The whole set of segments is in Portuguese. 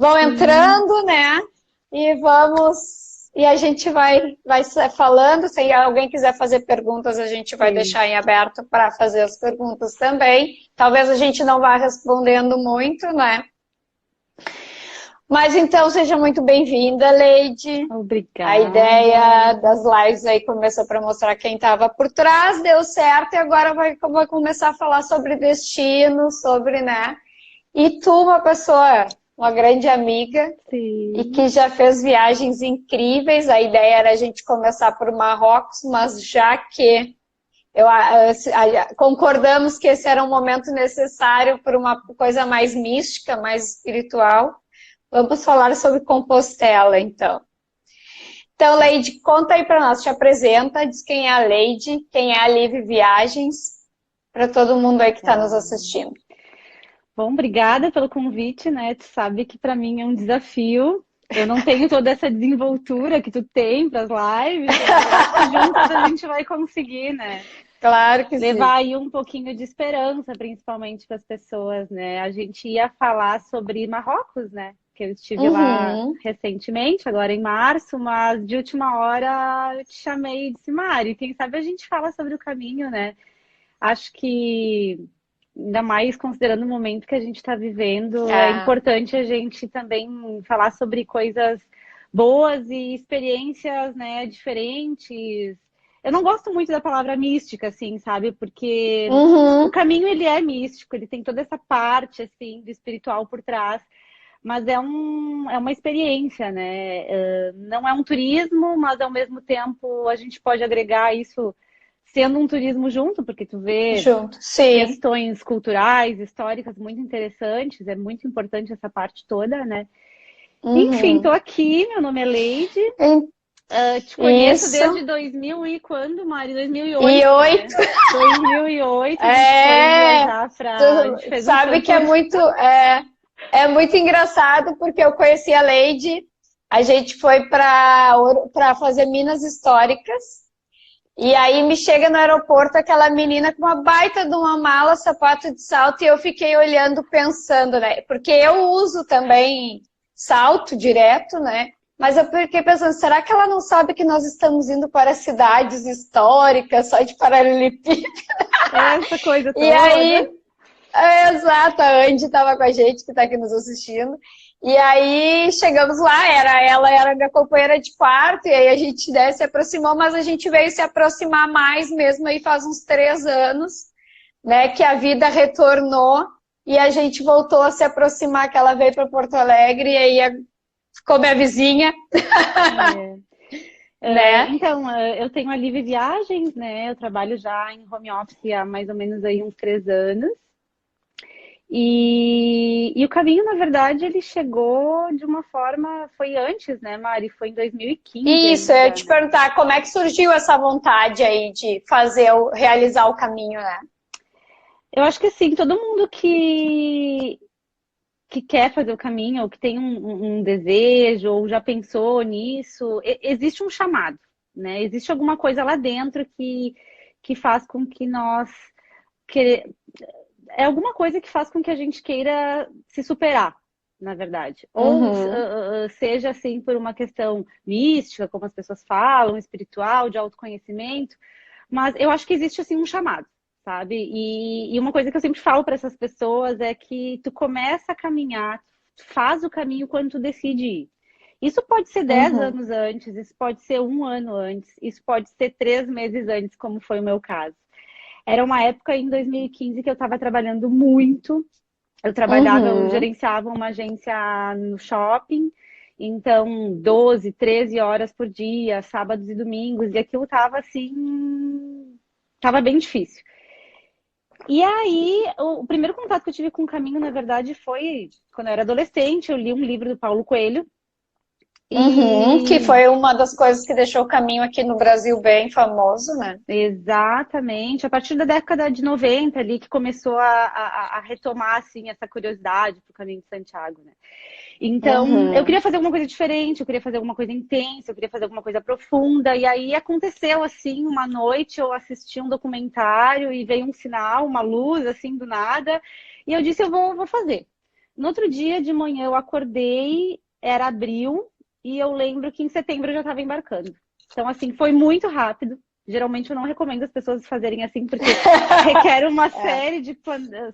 vão Sim, entrando, né? E vamos. E a gente vai falando. Se alguém quiser fazer perguntas, a gente vai sim. deixar em aberto para fazer as perguntas também. Talvez a gente não vá respondendo muito, né? Mas então seja muito bem-vinda, Leide. A ideia Obrigada. das lives aí começou para mostrar quem estava por trás, deu certo, e agora vai começar a falar sobre destino, sobre, né? E tu, uma pessoa, uma grande amiga, e Sim. que já fez viagens incríveis. A ideia era a gente começar por Marrocos, mas já que concordamos que esse era um momento necessário para uma coisa mais mística, mais espiritual, vamos falar sobre Compostela, então. Então, Leide, conta aí para nós, te apresenta, diz quem é a Leide, quem é a Live Viagens, para todo mundo aí que está nos Tá. assistindo. Bom, obrigada pelo convite, né? Tu sabe que para mim é um desafio. Eu não tenho toda essa desenvoltura que tu tem para as lives, mas eu acho que juntos a gente vai conseguir, né? Claro que Levar sim. aí um pouquinho de esperança, principalmente para as pessoas, né? A gente ia falar sobre Marrocos, né? Que eu estive lá Uhum. recentemente, agora em março, mas de última hora eu te chamei e disse, Mari, quem sabe a gente fala sobre o caminho, né? Acho que, ainda mais considerando o momento que a gente está vivendo, é É. importante a gente também falar sobre coisas boas e experiências, né, diferentes. Eu não gosto muito da palavra mística, assim, sabe? Porque o Uhum. caminho, ele é místico, ele tem toda essa parte, assim, do espiritual por trás. Mas é uma experiência, né? Não é um turismo, mas ao mesmo tempo a gente pode agregar isso sendo um turismo junto, porque tu vê Junto. Sim. questões culturais, históricas muito interessantes, é muito importante essa parte toda, né? Enfim, tô Uhum. aqui, meu nome é Leide, te conheço desde Isso. 2000 e quando, Mari? 2008, E né? 8. 2008 a gente foi É. viajar a gente Tu fez um sabe tour que é por... muito. É muito engraçado porque eu conheci a Leide. A gente foi para fazer Minas Históricas. E aí me chega no aeroporto aquela menina com uma baita de uma mala, sapato de salto, e eu fiquei olhando, pensando, né? Porque eu uso também salto direto, né? Mas eu fiquei pensando, será que ela não sabe que nós estamos indo para cidades históricas, só de paralelepípedo? essa coisa E toda. aí, exato, a Andy estava com a gente, que está aqui nos assistindo. E aí chegamos lá, ela era minha companheira de quarto, e aí a gente, né, se aproximou, mas a gente veio se aproximar mais mesmo aí faz uns 3 anos, né, que a vida retornou e a gente voltou a se aproximar, que ela veio para Porto Alegre e aí ficou minha vizinha, É. né? Então, eu tenho a Live Viagens, né? Eu trabalho já em home office há mais ou menos aí uns 3 anos. E o caminho, na verdade, ele chegou de uma forma, foi antes, né, Mari? Foi em 2015 Isso, eu ia ainda, te né? perguntar como é que surgiu essa vontade aí de fazer, realizar o caminho, né? Eu acho que assim, todo mundo que quer fazer o caminho, ou que tem um desejo, ou já pensou nisso, existe um chamado, né? Existe alguma coisa lá dentro que faz com que nós é alguma coisa que faz com que a gente queira se superar, na verdade. Ou Uhum, seja assim por uma questão mística, como as pessoas falam, espiritual, de autoconhecimento, mas eu acho que existe assim um chamado, sabe? E uma coisa que eu sempre falo para essas pessoas é que tu começa a caminhar, tu faz o caminho quando tu decide ir. Isso pode ser 10 uhum. anos antes, isso pode ser um ano antes, isso pode ser 3 meses antes, como foi o meu caso. Era uma época em 2015 que eu estava trabalhando muito. Eu Uhum. gerenciava uma agência no shopping, então 12, 13 horas por dia, sábados e domingos, e aquilo estava assim, estava bem difícil. E aí, o primeiro contato que eu tive com o caminho, na verdade, foi quando eu era adolescente. Eu li um livro do Paulo Coelho Uhum, que e foi uma das coisas que deixou o caminho aqui no Brasil bem famoso, né? exatamente. A partir da década de 90 ali que começou a retomar assim essa curiosidade para o caminho de Santiago, né? Então, eu Uhum. queria fazer alguma coisa diferente, eu queria fazer alguma coisa intensa, eu queria fazer alguma coisa profunda. E aí aconteceu assim, uma noite eu assisti um documentário e veio um sinal, uma luz assim do nada, e eu disse eu vou fazer. No outro dia de manhã eu acordei, era abril, e eu lembro que em setembro eu já estava embarcando. Então, assim, foi muito rápido. Geralmente eu não recomendo as pessoas fazerem assim, porque requer uma série de,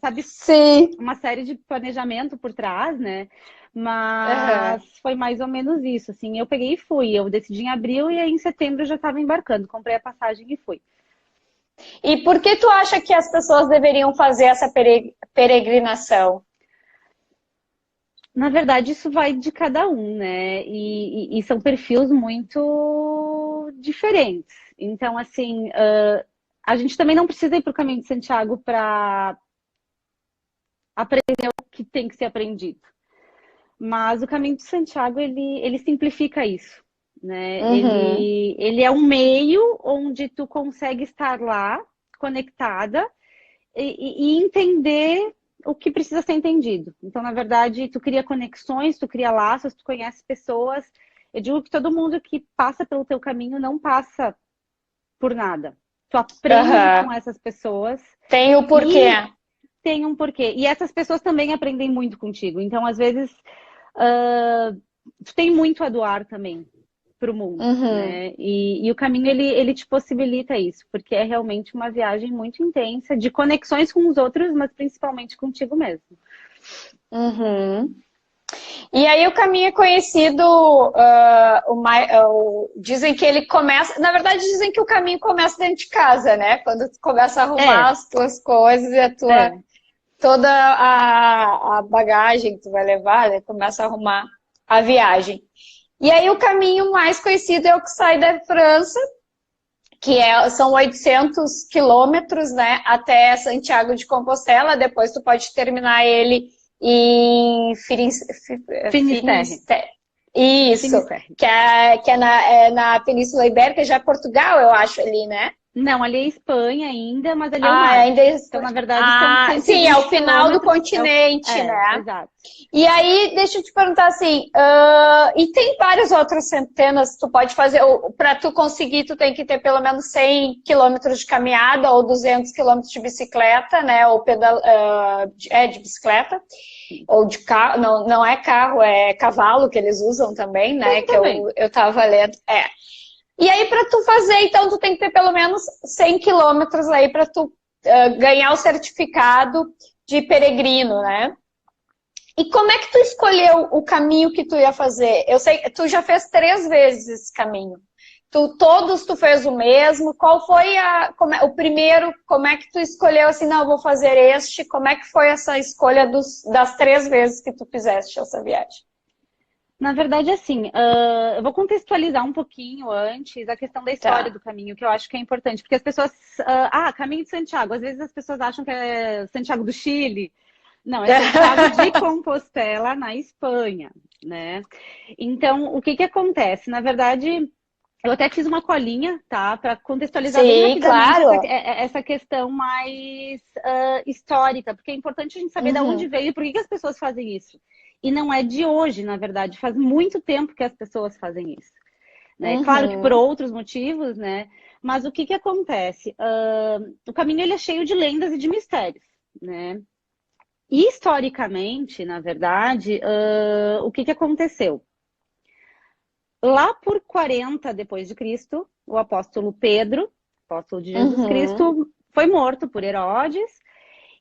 sabe, Sim. uma série de planejamento por trás, né? Aham. Mas foi mais ou menos isso, assim. Eu peguei e fui. Eu decidi em abril e aí em setembro eu já estava embarcando. Comprei a passagem e fui. E por que tu acha que as pessoas deveriam fazer essa peregrinação? Na verdade, isso vai de cada um, né? E são perfis muito diferentes. Então, assim, a gente também não precisa ir para o caminho de Santiago para aprender o que tem que ser aprendido. Mas o caminho de Santiago, ele simplifica isso, né? Uhum. Ele é um meio onde tu consegue estar lá, conectada, e entender o que precisa ser entendido. Então, na verdade, tu cria conexões, tu cria laços, tu conhece pessoas. Eu digo que todo mundo que passa pelo teu caminho não passa por nada. Tu aprende com Aham. essas pessoas Tem o porquê. e tem um porquê. E essas pessoas também aprendem muito contigo. Então, às vezes, tu tem muito a doar também para o mundo, Uhum. né? E o caminho, ele te possibilita isso, porque é realmente uma viagem muito intensa, de conexões com os outros, mas principalmente contigo mesmo. Uhum. E aí o caminho é conhecido, dizem que ele começa, na verdade dizem que o caminho começa dentro de casa, né? Quando tu começa a arrumar É, as tuas coisas e é. toda a bagagem que tu vai levar, né? Começa a arrumar a viagem. E aí o caminho mais conhecido é o que sai da França, são 800 quilômetros, né, até Santiago de Compostela. Depois tu pode terminar ele em Finisterre. Isso, Finisterre. que é na Península Ibérica, já é Portugal, eu acho, ali, né? Não, ali é Espanha ainda, mas ali é o Ah, mar. ainda é Então, Espanha. na verdade, são Ah, cento e sim, é vinte o final do quilômetros. continente, né? Exato. E aí, deixa eu te perguntar assim, e tem várias outras centenas, tu pode fazer, para tu conseguir, tu tem que ter pelo menos 100 quilômetros de caminhada ou 200 quilômetros de bicicleta, né, ou de bicicleta, ou de carro, não, não é carro, é cavalo que eles usam também, né, Tem que também. eu tava lendo, E aí, para tu fazer, então, tu tem que ter pelo menos 100 quilômetros aí para tu ganhar o certificado de peregrino, né? E como é que tu escolheu o caminho que tu ia fazer? Eu sei que tu já fez 3 vezes esse caminho. Todos tu fez o mesmo? Qual foi o primeiro? Como é que tu escolheu assim, não, eu vou fazer este? Como é que foi essa escolha das 3 vezes que tu fizeste essa viagem? Na verdade, assim, eu vou contextualizar um pouquinho antes a questão da história Tá. do caminho, que eu acho que é importante, porque as pessoas. Caminho de Santiago. Às vezes as pessoas acham que é Santiago do Chile. Não, é Santiago de Compostela, na Espanha, né? Então, o que que acontece? Na verdade, eu até fiz uma colinha, tá? Para contextualizar bem Sim, rapidamente claro. essa questão mais histórica, porque é importante a gente saber de onde Uhum, veio e por que que as pessoas fazem isso. E não é de hoje, na verdade, faz muito tempo que as pessoas fazem isso. Né? Claro que por uhum, outros motivos, né? Mas o que que acontece? O caminho ele é cheio de lendas e de mistérios, né? Historicamente, na verdade, o que que aconteceu? Lá por 40 depois de Cristo, o apóstolo Pedro, apóstolo de Jesus uhum, Cristo, foi morto por Herodes.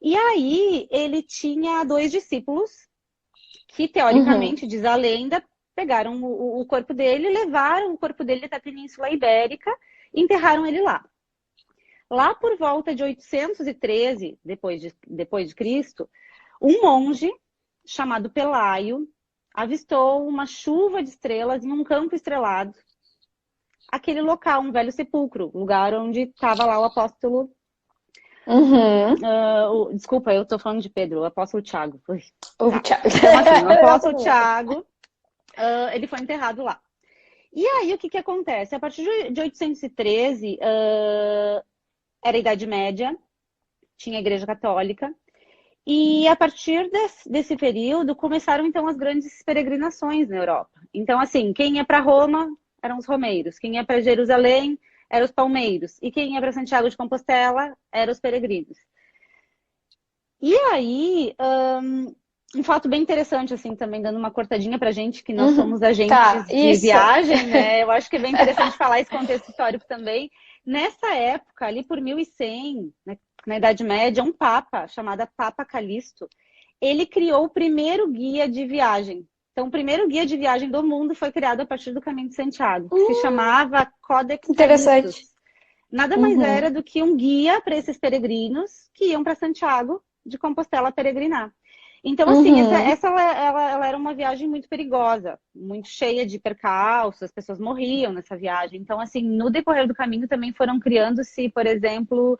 E aí ele tinha 2 discípulos que, uhum, teoricamente, diz a lenda, pegaram o corpo dele, levaram o corpo dele até a Península Ibérica e enterraram ele lá. Lá por volta de 813 depois de Cristo, um monge chamado Pelaio avistou uma chuva de estrelas em um campo estrelado. Aquele local, um velho sepulcro, lugar onde estava lá o apóstolo. uhum. Desculpa, eu estou falando de Pedro, o apóstolo Tiago. Tá. Tchau. Então, assim, o apóstolo Tiago, ele foi enterrado lá. E aí, o que que acontece? A partir de 813, era a Idade Média, tinha a Igreja Católica, e a partir desse período começaram então as grandes peregrinações na Europa. Então, assim, quem ia para Roma eram os romeiros, quem ia para Jerusalém eram os palmeiros, e quem ia para Santiago de Compostela eram os peregrinos. E aí, um fato bem interessante, assim, também dando uma cortadinha pra gente, que nós somos Tá, agentes de isso. viagem, né? Eu acho que é bem interessante falar esse contexto histórico também. Nessa época, ali por 1100, né, na Idade Média, um papa, chamado Papa Calixto, ele criou o primeiro guia de viagem. Então, o primeiro guia de viagem do mundo foi criado a partir do Caminho de Santiago, que se chamava Codex Interessante. Calixtus. Nada mais era do que um guia para esses peregrinos que iam para Santiago de Compostela peregrinar. Então, assim, ela era uma viagem muito perigosa, muito cheia de percalços, as pessoas morriam nessa viagem. Então, assim, no decorrer do caminho também foram criando-se, por exemplo,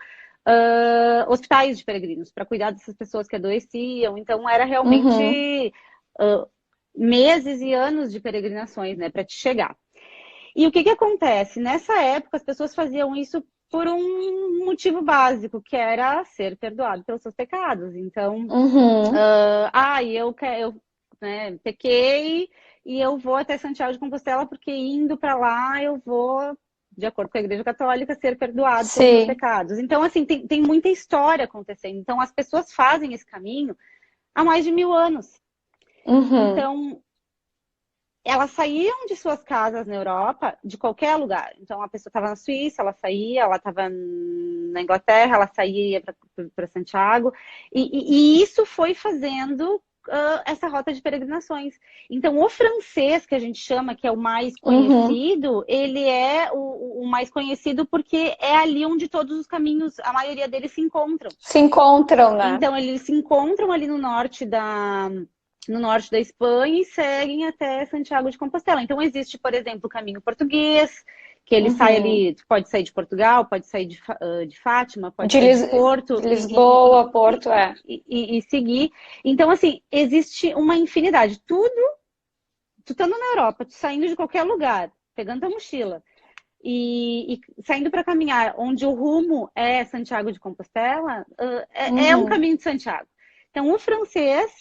hospitais de peregrinos para cuidar dessas pessoas que adoeciam. Então, era realmente meses e anos de peregrinações, né, para te chegar. E o que acontece? Nessa época, as pessoas faziam isso por um motivo básico, que era ser perdoado pelos seus pecados. Então, eu né, pequei e eu vou até Santiago de Compostela porque indo para lá eu vou, de acordo com a Igreja Católica, ser perdoado pelos meus pecados. Então, assim, tem muita história acontecendo. Então, as pessoas fazem esse caminho há mais de 1000 anos. Então, elas saíam de suas casas na Europa, de qualquer lugar. Então, a pessoa estava na Suíça, ela saía, ela estava na Inglaterra, ela saía para Santiago. E isso foi fazendo essa rota de peregrinações. Então, o francês, que a gente chama, que é o mais conhecido, ele é o mais conhecido porque é ali onde todos os caminhos, a maioria deles se encontram. Se encontram, né? Então, eles se encontram ali no norte da Espanha e seguem até Santiago de Compostela. Então, existe, por exemplo, o caminho português, que ele sai ali, pode sair de Portugal, pode sair de Fátima, pode sair de Porto. De Lisboa, Porto, e seguir. Então, assim, existe uma infinidade. Tu estando na Europa, tu saindo de qualquer lugar, pegando a mochila e saindo para caminhar, onde o rumo é Santiago de Compostela, é um caminho de Santiago. Então, o francês,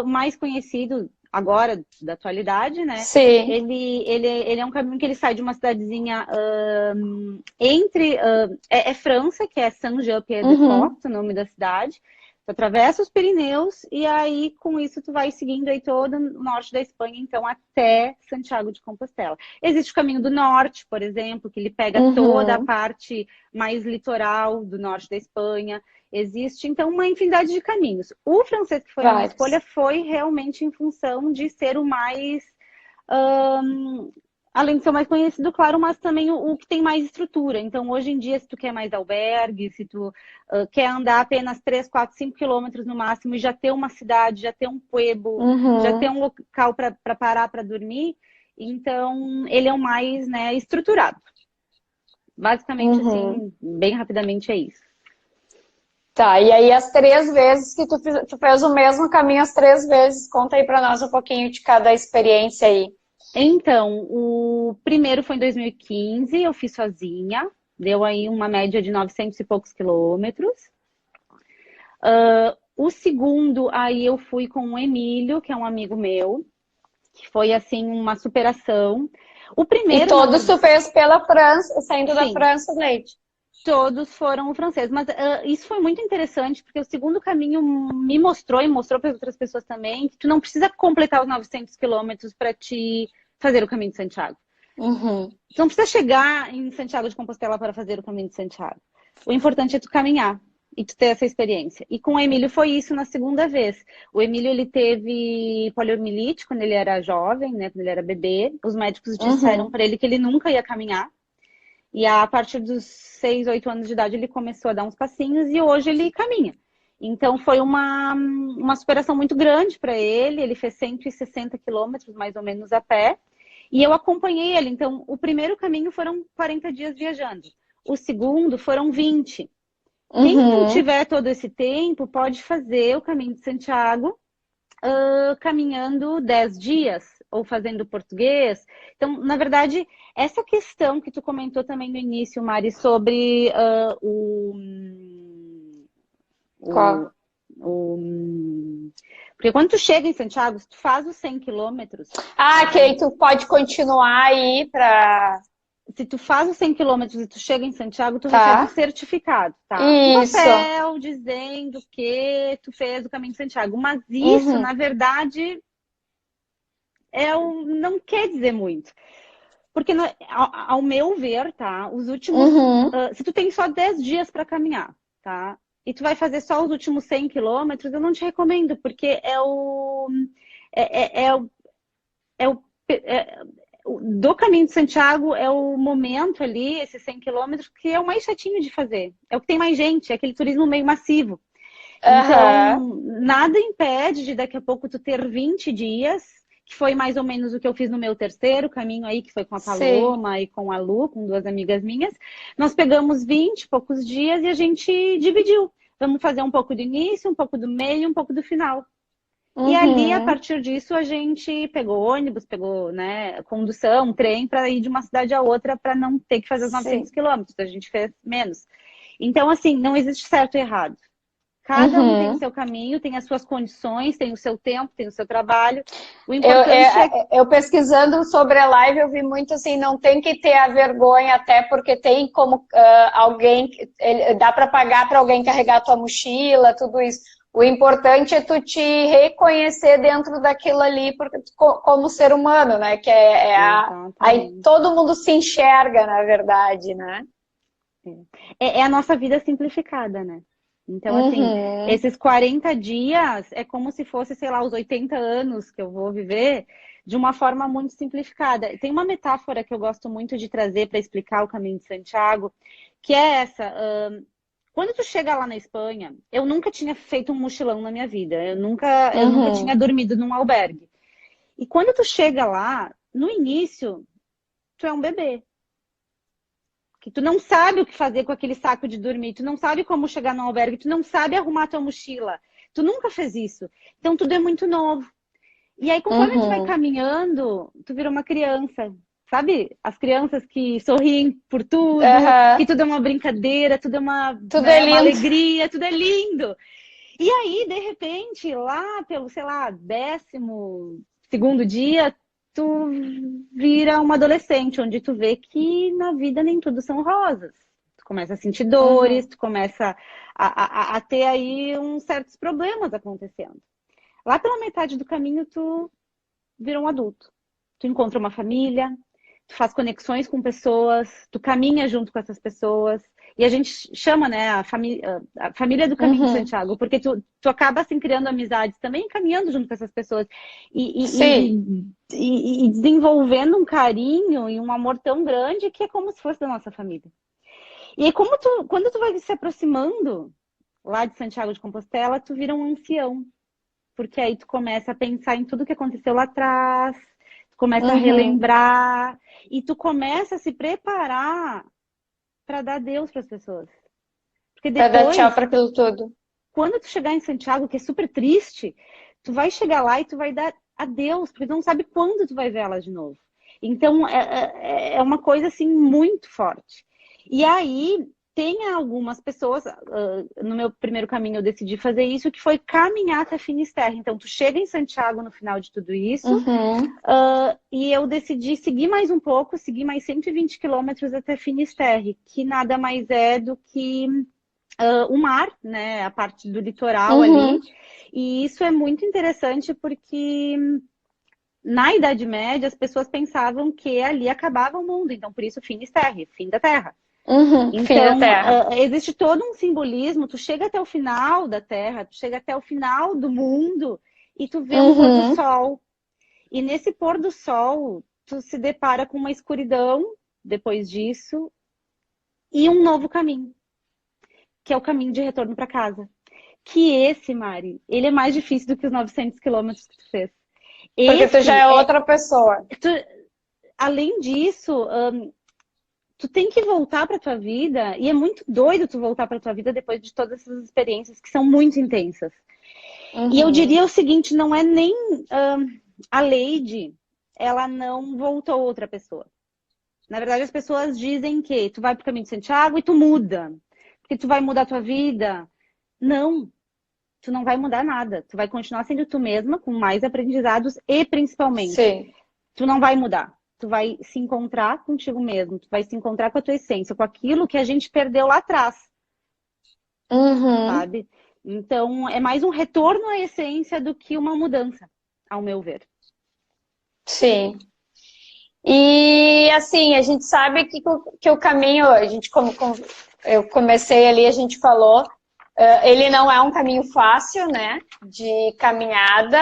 mais conhecido agora, da atualidade, né? Sim. Ele é um caminho que ele sai de uma cidadezinha entre... é França, que é Saint-Jean-Pied-de-Port, o nome da cidade. Tu atravessa os Pirineus e aí, com isso, tu vai seguindo aí todo o norte da Espanha, então, até Santiago de Compostela. Existe o caminho do norte, por exemplo, que ele pega toda a parte mais litoral do norte da Espanha. Existe, então, uma infinidade de caminhos. O francês que foi a minha escolha foi realmente em função de ser o mais... além de ser o mais conhecido, claro, mas também o que tem mais estrutura. Então, hoje em dia, se tu quer mais albergue, se tu quer andar apenas 3, 4, 5 quilômetros no máximo e já ter uma cidade, já ter um pueblo, já ter um local para parar para dormir, então ele é o mais, né, estruturado. Basicamente, assim, bem rapidamente é isso. Tá, e aí as 3 vezes que tu fez o mesmo caminho as 3 vezes, conta aí pra nós um pouquinho de cada experiência aí. Então, o primeiro foi em 2015, eu fiz sozinha, deu aí uma média de 900 e poucos quilômetros. O segundo, aí eu fui com o Emílio, que é um amigo meu, que foi, assim, uma superação. O primeiro... E todos tu fez pela França, saindo da França, Leite? Todos foram o francês, mas isso foi muito interessante, porque o segundo caminho me mostrou, e mostrou para outras pessoas também, que tu não precisa completar os 900 quilômetros para te fazer o caminho de Santiago. Tu não precisa chegar em Santiago de Compostela para fazer o caminho de Santiago. O importante é tu caminhar e tu ter essa experiência. E com o Emílio foi isso na segunda vez. O Emílio, ele teve poliomielite quando ele era jovem, né, quando ele era bebê. Os médicos disseram para ele que ele nunca ia caminhar. E a partir dos 6, 8 anos de idade ele começou a dar uns passinhos e hoje ele caminha. Então foi uma superação muito grande para ele. Ele fez 160 quilômetros mais ou menos a pé. E eu acompanhei ele. Então o primeiro caminho foram 40 dias viajando. O segundo foram 20. Quem não tiver todo esse tempo pode fazer o caminho de Santiago caminhando 10 dias ou fazendo português. Então, na verdade, essa questão que tu comentou também no início, Mari, sobre porque quando tu chega em Santiago, se tu faz os 100 quilômetros... que aí tu pode continuar aí para... se tu faz os 100 quilômetros e tu chega em Santiago, tu Tá. recebe um certificado, tá? Um Isso. papel dizendo que tu fez o caminho de Santiago. Mas isso, na verdade, não quer dizer muito. Porque, ao meu ver, tá? Os últimos... se tu tem só 10 dias para caminhar, tá? E tu vai fazer só os últimos 100 quilômetros, eu não te recomendo, porque do Caminho de Santiago é o momento ali, esses 100 quilômetros, que é o mais chatinho de fazer. É o que tem mais gente, é aquele turismo meio massivo. Então, nada impede de daqui a pouco tu ter 20 dias, que foi mais ou menos o que eu fiz no meu terceiro caminho aí, que foi com a Paloma e com a Lu, com 2 amigas minhas. Nós pegamos 20 e poucos dias e a gente dividiu. Vamos fazer um pouco do início, um pouco do meio e um pouco do final. E ali, a partir disso, a gente pegou ônibus, pegou, né, condução, trem, para ir de uma cidade a outra, para não ter que fazer os 900 quilômetros. A gente fez menos. Então, assim, não existe certo e errado. Cada um tem o seu caminho, tem as suas condições, tem o seu tempo, tem o seu trabalho. O importante eu pesquisando sobre a live, eu vi muito assim, não tem que ter a vergonha, até porque tem como alguém, dá para pagar para alguém carregar a tua mochila, tudo isso. O importante é tu te reconhecer dentro daquilo ali, porque como ser humano, né? Que aí todo mundo se enxerga, na verdade, né? É a nossa vida simplificada, né? Então, assim, esses 40 dias é como se fosse, sei lá, os 80 anos que eu vou viver de uma forma muito simplificada. Tem uma metáfora que eu gosto muito de trazer para explicar o Caminho de Santiago, que é essa. Quando tu chega lá na Espanha, eu nunca tinha feito um mochilão na minha vida. Eu nunca tinha dormido num albergue. E quando tu chega lá, no início, tu é um bebê. Que tu não sabe o que fazer com aquele saco de dormir, tu não sabe como chegar no albergue, tu não sabe arrumar tua mochila, tu nunca fez isso. Então tudo é muito novo. E aí, conforme tu vai caminhando, tu vira uma criança. Sabe? As crianças que sorriem por tudo, que tudo é uma brincadeira, tudo é uma alegria, tudo é lindo. E aí, de repente, lá pelo, sei lá, 12º dia, tu vira uma adolescente, onde tu vê que na vida nem tudo são rosas. Tu começa a sentir dores, tu começa a ter aí uns certos problemas acontecendo. Lá pela metade do caminho, tu vira um adulto. Tu encontra uma família, tu faz conexões com pessoas, tu caminha junto com essas pessoas. E a gente chama, né, a família do Caminho de Santiago, porque tu acaba assim criando amizades também, caminhando junto com essas pessoas. E desenvolvendo um carinho e um amor tão grande que é como se fosse da nossa família. E aí, quando tu vai se aproximando lá de Santiago de Compostela, tu vira um ancião. Porque aí tu começa a pensar em tudo que aconteceu lá atrás, tu começa a relembrar, e tu começa a se preparar para dar adeus para as pessoas. Porque depois, para dar tchau para aquilo tudo. Quando tu chegar em Santiago, que é super triste, tu vai chegar lá e tu vai dar adeus, porque tu não sabe quando tu vai ver ela de novo. Então, é uma coisa, assim, muito forte. E aí, tem algumas pessoas, no meu primeiro caminho eu decidi fazer isso, que foi caminhar até Finisterre. Então, tu chega em Santiago no final de tudo isso, e eu decidi seguir mais um pouco, seguir mais 120 quilômetros até Finisterre, que nada mais é do que o mar, né, a parte do litoral ali. E isso é muito interessante porque na Idade Média as pessoas pensavam que ali acabava o mundo, então por isso Finisterre, fim da Terra. Então, existe todo um simbolismo, tu chega até o final da Terra, tu chega até o final do mundo e tu vê um pôr do sol. E nesse pôr do sol, tu se depara com uma escuridão depois disso e um novo caminho, que é o caminho de retorno para casa. Que esse, Mari, ele é mais difícil do que os 900 quilômetros que tu fez. Porque tu já é outra pessoa. Além disso... tu tem que voltar para tua vida, e é muito doido tu voltar para tua vida depois de todas essas experiências que são muito intensas. E eu diria o seguinte, não é nem a Lady, ela não voltou outra pessoa. Na verdade, as pessoas dizem que tu vai pro Caminho de Santiago e tu muda, porque tu vai mudar a tua vida. Não, tu não vai mudar nada. Tu vai continuar sendo tu mesma, com mais aprendizados e principalmente, tu não vai mudar. tu vai se encontrar contigo mesmo, tu vai se encontrar com a tua essência, com aquilo que a gente perdeu lá atrás, Uhum. sabe? Então, é mais um retorno à essência do que uma mudança, ao meu ver. Sim. E assim, a gente sabe que o caminho, a gente como eu comecei ali, a gente falou, ele não é um caminho fácil, né? De caminhada,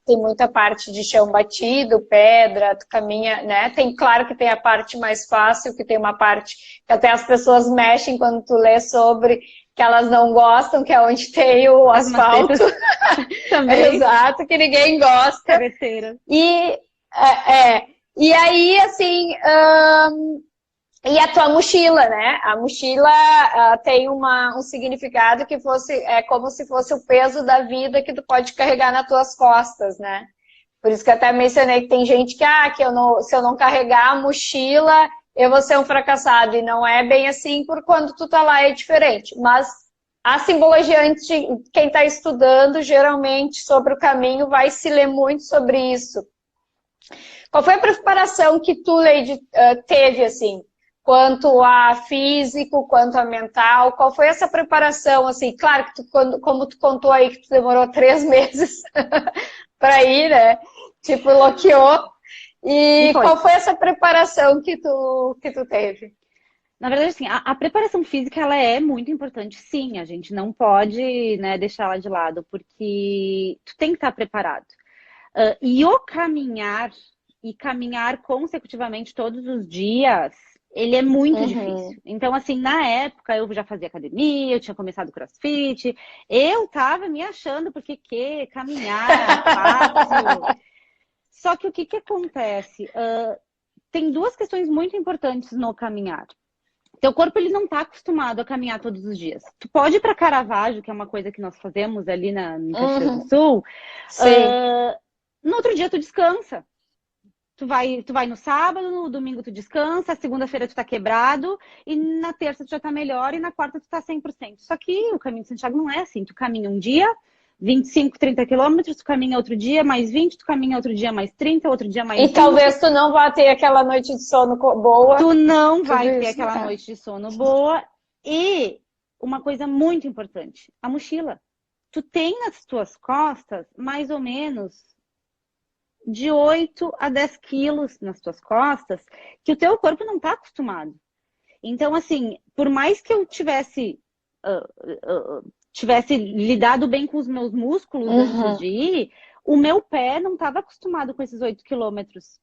tem muita parte de chão batido, pedra, tu caminha, né? Tem, claro que tem a parte mais fácil, que tem uma parte que até as pessoas mexem quando tu lê sobre, que elas não gostam, que é onde tem o As asfalto. macetas também, Exato, que ninguém gosta. cabeceira. E, e aí, assim, e a tua mochila, né? A mochila tem um significado que é como se fosse o peso da vida que tu pode carregar nas tuas costas, né? Por isso que eu até mencionei que tem gente que se eu não carregar a mochila, eu vou ser um fracassado. E não é bem assim, por quando tu tá lá é diferente. Mas a simbologia, quem está estudando, geralmente, sobre o caminho, vai se ler muito sobre isso. Qual foi a preparação que tu, Lady, teve, assim? Quanto a físico, quanto a mental? Qual foi essa preparação, assim? Claro que como tu contou aí que tu demorou 3 meses para ir, né? Tipo, bloqueou. E qual foi essa preparação que tu teve? Na verdade, assim, a preparação física, ela é muito importante, sim. A gente não pode, né, deixar ela de lado, porque tu tem que estar preparado. E o caminhar, e caminhar consecutivamente todos os dias, ele é muito difícil. Então, assim, na época, eu já fazia academia, eu tinha começado crossfit, eu tava me achando, porque caminhar é fácil. Só que o que acontece? Tem duas questões muito importantes no caminhar. Teu corpo, ele não está acostumado a caminhar todos os dias. Tu pode ir para Caravaggio, que é uma coisa que nós fazemos ali no Caxias do Sul. No outro dia tu descansa. Tu vai no sábado, no domingo tu descansa, segunda-feira tu tá quebrado, e na terça tu já tá melhor, e na quarta tu tá 100%. Só que o caminho de Santiago não é assim. Tu caminha um dia, 25, 30 quilômetros, tu caminha outro dia mais 20, tu caminha outro dia mais 30, outro dia mais 20. E talvez tu não vá ter aquela noite de sono boa. Tu não vai ter aquela noite de sono boa. E uma coisa muito importante, a mochila. Tu tem nas tuas costas mais ou menos de 8 a 10 quilos nas tuas costas, que o teu corpo não está acostumado. Então, assim, por mais que eu tivesse lidado bem com os meus músculos antes de ir, o meu pé não estava acostumado com esses 8 quilômetros,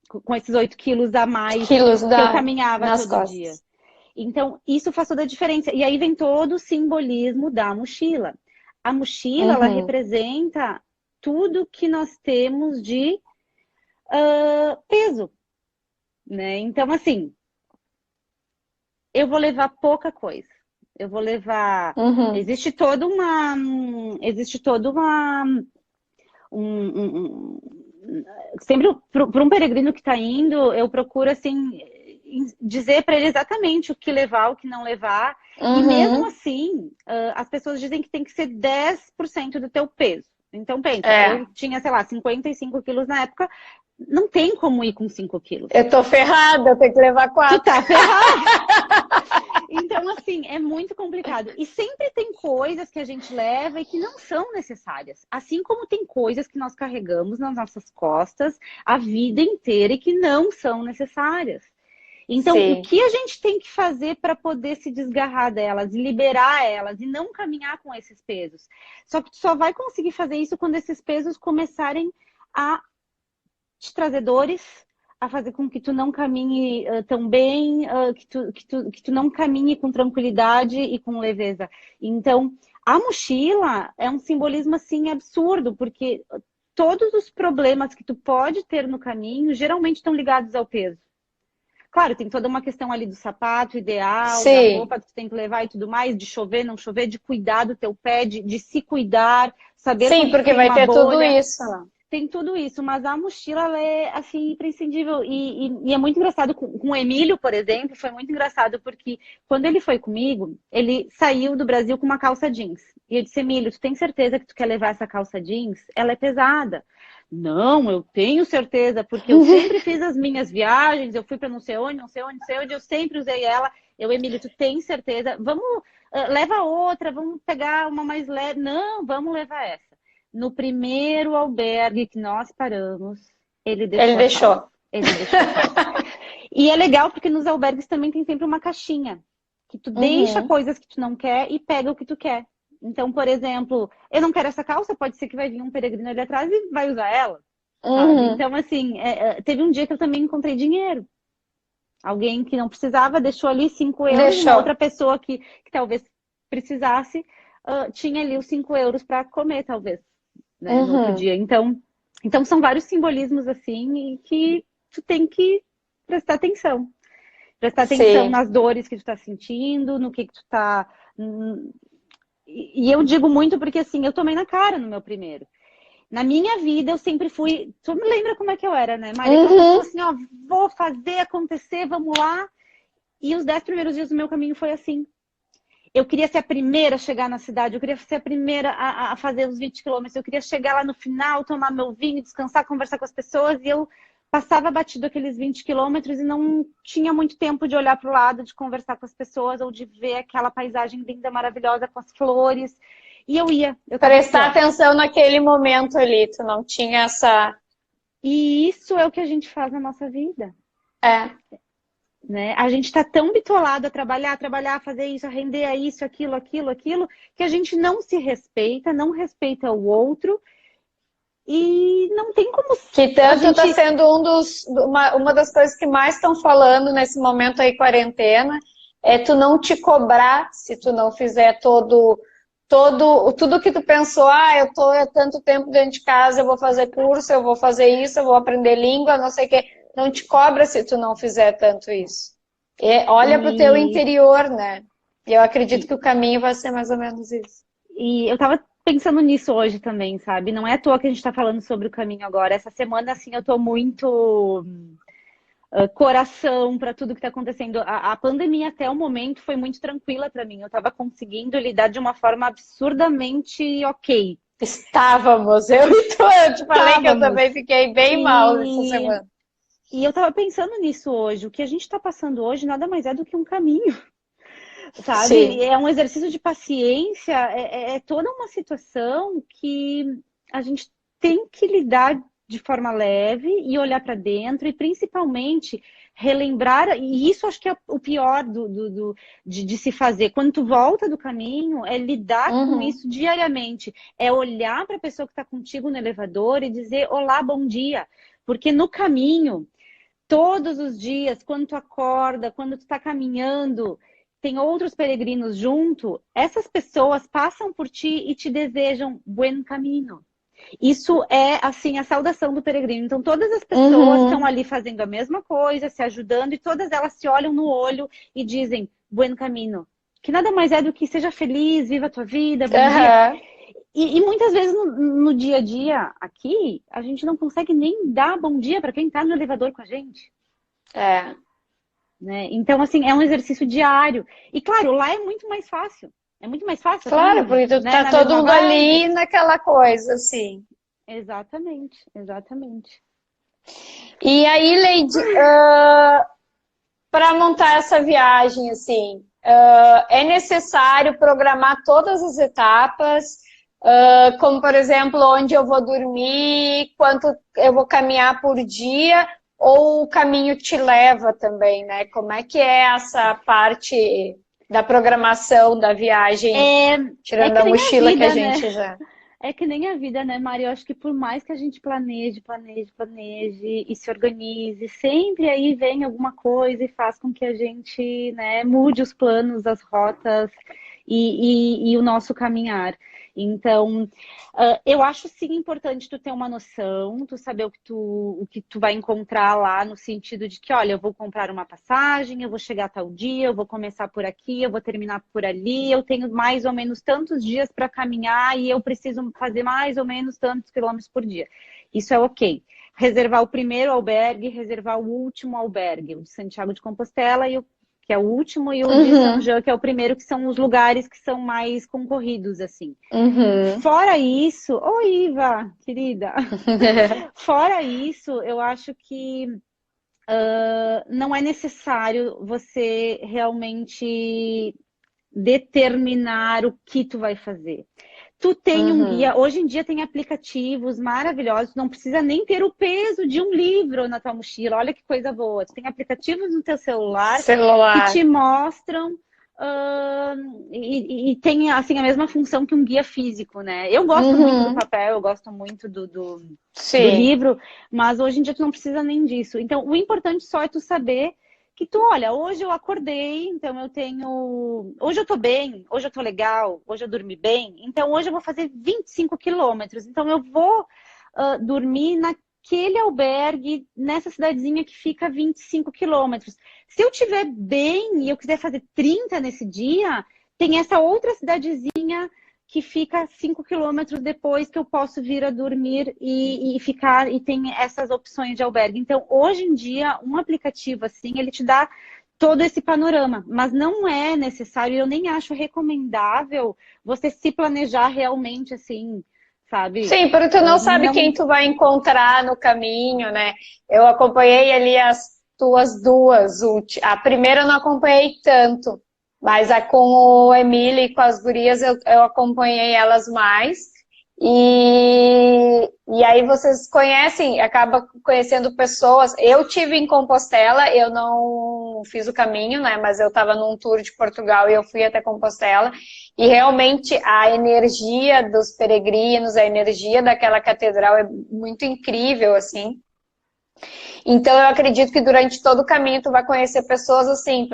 com esses 8 quilos a mais que eu caminhava todo dia. Então, isso faz toda a diferença. E aí vem todo o simbolismo da mochila. A mochila, ela representa tudo que nós temos de peso, né? Então, assim, eu vou levar pouca coisa. Eu vou levar... Existe toda uma... Sempre para um peregrino que está indo, eu procuro, assim, dizer para ele exatamente o que levar, o que não levar. E mesmo assim, as pessoas dizem que tem que ser 10% do teu peso. Então, pensa, eu tinha, sei lá, 55 quilos na época, não tem como ir com 5 quilos. Eu tô ferrada, eu tenho que levar 4. Tu tá ferrada! Então, assim, é muito complicado. E sempre tem coisas que a gente leva e que não são necessárias. Assim como tem coisas que nós carregamos nas nossas costas a vida inteira e que não são necessárias. Então, o que a gente tem que fazer para poder se desgarrar delas, liberar elas e não caminhar com esses pesos? Só que tu só vai conseguir fazer isso quando esses pesos começarem a te trazer dores, a fazer com que tu não caminhe tão bem, que tu não caminhe com tranquilidade e com leveza. Então, a mochila é um simbolismo, assim, absurdo, porque todos os problemas que tu pode ter no caminho geralmente estão ligados ao peso. Claro, tem toda uma questão ali do sapato ideal, da roupa que tu tem que levar e tudo mais, de chover, não chover, de cuidar do teu pé, de se cuidar, saber... Sim, porque vai ter tudo isso. Tem tudo isso, mas a mochila, ela é, assim, imprescindível. E é muito engraçado, com o Emílio, por exemplo, foi muito engraçado, porque quando ele foi comigo, ele saiu do Brasil com uma calça jeans. E eu disse, Emílio, tu tem certeza que tu quer levar essa calça jeans? Ela é pesada. Não, eu tenho certeza, porque eu sempre fiz as minhas viagens, eu fui para não sei onde, não sei onde, não sei onde, eu sempre usei ela. Emílio, tu tem certeza? Vamos, leva outra, vamos pegar uma mais leve. Não, vamos levar essa. No primeiro albergue que nós paramos, ele deixou. Ele deixou. Ele deixou. E é legal porque nos albergues também tem sempre uma caixinha, que tu deixa coisas que tu não quer e pega o que tu quer. Então, por exemplo, eu não quero essa calça, pode ser que vai vir um peregrino ali atrás e vai usar ela. Então, assim, teve um dia que eu também encontrei dinheiro. Alguém que não precisava deixou ali 5 euros. Deixou. Uma outra pessoa que talvez precisasse tinha ali os 5 euros para comer, talvez, né, no outro dia. Então, são vários simbolismos, assim, e que tu tem que prestar atenção. Prestar atenção nas dores que tu tá sentindo, no que tu tá... E eu digo muito porque, assim, eu tomei na cara no meu primeiro. Na minha vida, eu sempre fui... Tu me lembra como é que eu era, né, Maria? Eu falei assim, ó, vou fazer acontecer, vamos lá. E os 10 primeiros dias do meu caminho foi assim. Eu queria ser a primeira a chegar na cidade, eu queria ser a primeira a fazer os 20 quilômetros, eu queria chegar lá no final, tomar meu vinho, descansar, conversar com as pessoas, e eu passava batido aqueles 20 quilômetros e não tinha muito tempo de olhar para o lado, de conversar com as pessoas, ou de ver aquela paisagem linda, maravilhosa, com as flores. E eu ia. Prestar atenção naquele momento ali, tu não tinha essa... E isso é o que a gente faz na nossa vida. Né? A gente está tão bitolado a trabalhar, fazer isso, a render a isso, aquilo, que a gente não se respeita, não respeita o outro e não tem como... Que tanto está sendo uma das coisas que mais estão falando nesse momento aí, quarentena, é tu não te cobrar se tu não fizer tudo que tu pensou, eu tô há tanto tempo dentro de casa, eu vou fazer curso, eu vou fazer isso, eu vou aprender língua, não sei o quê. Não te cobra se tu não fizer tanto isso. Olha pro teu interior, né? E eu acredito que o caminho vai ser mais ou menos isso. E eu tava pensando nisso hoje também, sabe? Não é à toa que a gente tá falando sobre o caminho agora. Essa semana, assim, eu tô muito coração para tudo que tá acontecendo. A pandemia até o momento foi muito tranquila para mim. Eu tava conseguindo lidar de uma forma absurdamente ok. Estávamos, eu te falei que eu também fiquei bem mal essa semana. E eu tava pensando nisso hoje. O que a gente tá passando hoje nada mais é do que um caminho, sabe? Sim. É um exercício de paciência, é toda uma situação que a gente tem que lidar de forma leve e olhar para dentro e principalmente relembrar, e isso acho que é o pior de se fazer. Quando tu volta do caminho, é lidar com isso diariamente. É olhar para a pessoa que está contigo no elevador e dizer, olá, bom dia. Porque no caminho, todos os dias, quando tu acorda, quando tu tá caminhando, tem outros peregrinos junto, essas pessoas passam por ti e te desejam buen caminho. Isso é, assim, a saudação do peregrino. Então, todas as pessoas estão ali fazendo a mesma coisa, se ajudando, e todas elas se olham no olho e dizem buen caminho. Que nada mais é do que seja feliz, viva a tua vida, bom dia. E muitas vezes no dia a dia aqui, a gente não consegue nem dar bom dia para quem está no elevador com a gente. Né? Então, assim, é um exercício diário. E, claro, lá é muito mais fácil. É muito mais fácil. Claro, assim, porque tu né? tá todo mundo ali naquela coisa, assim. Exatamente. E aí, Leide, para montar essa viagem, assim, é necessário programar todas as etapas, como, por exemplo, onde eu vou dormir, quanto eu vou caminhar por dia, ou o caminho te leva também, né? Como é que é essa parte da programação da viagem, tirando a mochila que a gente já... É que nem a vida, né, Mari? Eu acho que por mais que a gente planeje e se organize, sempre aí vem alguma coisa e faz com que a gente, né, mude os planos, as rotas e o nosso caminhar. Então, eu acho sim importante tu ter uma noção, tu saber o que tu vai encontrar lá, no sentido de que, olha, eu vou comprar uma passagem, eu vou chegar tal dia, eu vou começar por aqui, eu vou terminar por ali, eu tenho mais ou menos tantos dias para caminhar e eu preciso fazer mais ou menos tantos quilômetros por dia. Isso é ok. Reservar o primeiro albergue, reservar o último albergue, o de Santiago de Compostela e o que é o último, e o de Saint-Jean, que é o primeiro, que são os lugares que são mais concorridos, assim. Fora isso... Oi, Iva, querida! Fora isso, eu acho que não é necessário você realmente determinar o que tu vai fazer. Tu tem um guia, hoje em dia tem aplicativos maravilhosos, não precisa nem ter o peso de um livro na tua mochila, olha que coisa boa. Tu tem aplicativos no teu celular que te mostram e tem assim a mesma função que um guia físico, né? Eu gosto muito do papel, eu gosto muito do livro, mas hoje em dia tu não precisa nem disso. Então, o importante só é tu saber que tu, olha, hoje eu acordei, então eu tenho... Hoje eu tô bem, hoje eu tô legal, hoje eu dormi bem, então hoje eu vou fazer 25 quilômetros. Então eu vou dormir naquele albergue, nessa cidadezinha que fica a 25 quilômetros. Se eu estiver bem e eu quiser fazer 30 nesse dia, tem essa outra cidadezinha que fica 5 quilômetros depois, que eu posso vir a dormir e ficar, e tem essas opções de albergue. Então, hoje em dia, um aplicativo assim, ele te dá todo esse panorama, mas não é necessário, eu nem acho recomendável você se planejar realmente assim, sabe? Sim, porque tu não sabe quem tu vai encontrar no caminho, né? Eu acompanhei ali as tuas duas últimas. A primeira eu não acompanhei tanto, mas com o Emílio e com as gurias eu acompanhei elas mais. E aí vocês conhecem, acaba conhecendo pessoas. Eu tive em Compostela, eu não fiz o caminho, né? Mas eu estava num tour de Portugal e eu fui até Compostela. E realmente a energia dos peregrinos, a energia daquela catedral é muito incrível, assim. Então, eu acredito que durante todo o caminho tu vai conhecer pessoas assim,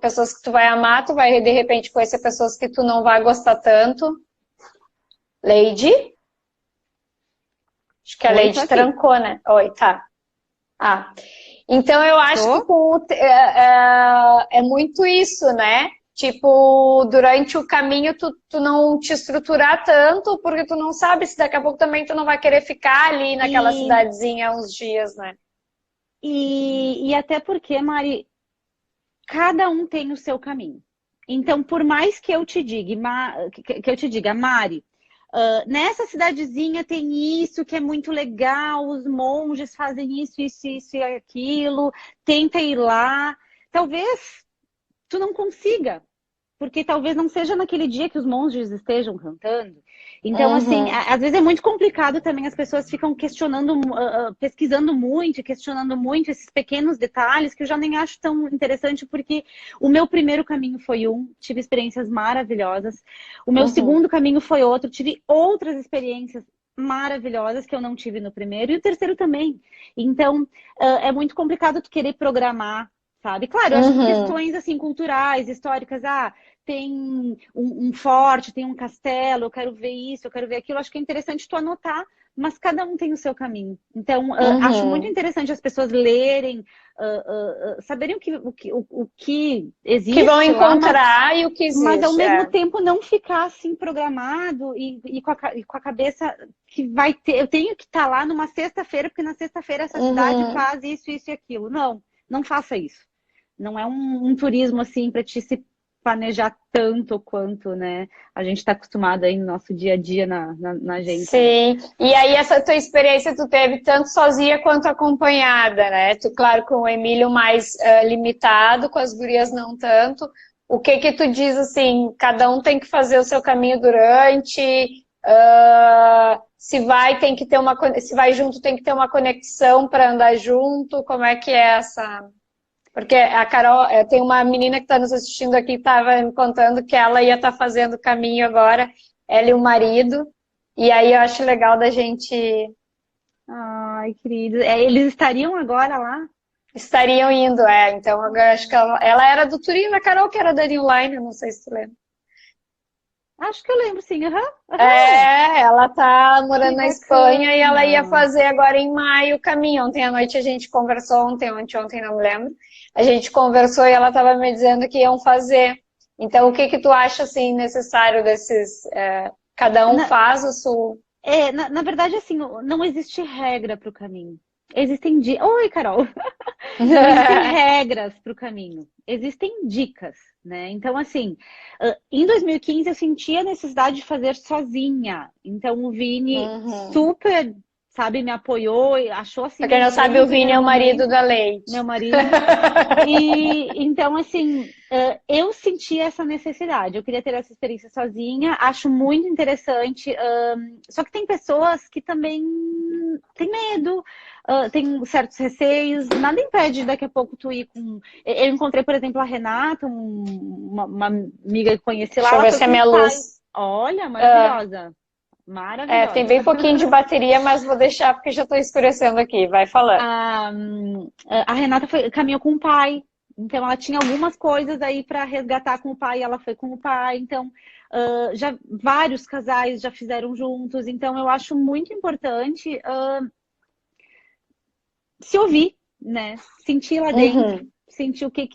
pessoas que tu vai amar, tu vai de repente conhecer pessoas que tu não vai gostar tanto. Lady? Acho que a Lady trancou, né? Oi, tá. Então eu acho que é muito isso, né? Tipo, durante o caminho tu não te estruturar tanto, porque tu não sabe se daqui a pouco também tu não vai querer ficar ali naquela cidadezinha uns dias, né? E até porque, Mari, cada um tem o seu caminho. Então, por mais que eu te diga, Mari, nessa cidadezinha tem isso que é muito legal, os monges fazem isso, isso, isso e aquilo, tenta ir lá. Talvez tu não consiga, porque talvez não seja naquele dia que os monges estejam cantando. Então, assim, às vezes é muito complicado também, as pessoas ficam questionando, pesquisando muito, questionando muito esses pequenos detalhes que eu já nem acho tão interessante, porque o meu primeiro caminho foi tive experiências maravilhosas. O meu segundo caminho foi outro, tive outras experiências maravilhosas que eu não tive no primeiro, e o terceiro também. Então, é muito complicado tu querer programar, sabe? Claro, eu acho que questões assim, culturais, históricas, tem um forte, tem um castelo, eu quero ver isso, eu quero ver aquilo, acho que é interessante tu anotar, mas cada um tem o seu caminho. Então, acho muito interessante as pessoas lerem, saberem o que existe. Que vão encontrar lá, e o que existe. Mas ao mesmo tempo não ficar assim programado e com a cabeça que vai ter. Eu tenho que estar lá numa sexta-feira, porque na sexta-feira essa cidade faz isso, isso e aquilo. Não faça isso. Não é um turismo assim para te se planejar tanto quanto, né? A gente está acostumado aí no nosso dia a dia na agência. Sim, e aí essa tua experiência tu teve tanto sozinha quanto acompanhada, né? Tu, claro, com o Emílio mais limitado, com as gurias não tanto. O que tu diz, assim, cada um tem que fazer o seu caminho durante, se vai, tem que ter se vai junto, tem que ter uma conexão para andar junto, como é que é essa... Porque a Carol, tem uma menina que está nos assistindo aqui, estava me contando que ela ia estar fazendo o caminho agora, ela e o marido, e aí eu acho legal da gente... Ai, querido, eles estariam agora lá? Estariam indo, então eu acho que ela era do Turismo, a Carol que era da New Line, não sei se tu lembra. Acho que eu lembro, sim. Ela tá morando na Espanha e ela ia fazer agora em maio o caminho. Ontem à noite a gente conversou, ontem não me lembro. A gente conversou e ela estava me dizendo que iam fazer. Então, o que tu acha, assim, necessário desses... cada um faz o seu... Na verdade, assim, não existe regra para o caminho. Existem dias... Oi, Carol! Não existem regras para o caminho, existem dicas, né? Então, assim, em 2015 eu senti a necessidade de fazer sozinha. Então, o Vini Uhum. super, sabe, me apoiou, e achou assim Pra quem não um bom sabe, no o Vini primeiro é o marido momento, da Leite. meu marido. E então, assim, eu senti essa necessidade. Eu queria ter essa experiência sozinha, acho muito interessante. Só que tem pessoas que também têm medo, têm certos receios. Nada impede daqui a pouco tu ir com. Eu encontrei, por exemplo, a Renata, uma amiga que conheci lá, Deixa eu ela ver foi se a com o minha pai. luz. Olha, Ah, maravilhosa. tem Maravilhosa. bem pouquinho de bateria, mas vou deixar porque já tô escurecendo aqui. Vai falando. A Renata caminhou com o pai, então ela tinha algumas coisas aí para resgatar com o pai, ela foi com o pai, então já vários casais já fizeram juntos, então eu acho muito importante se ouvir, né? Sentir lá dentro, Uhum. sentir o que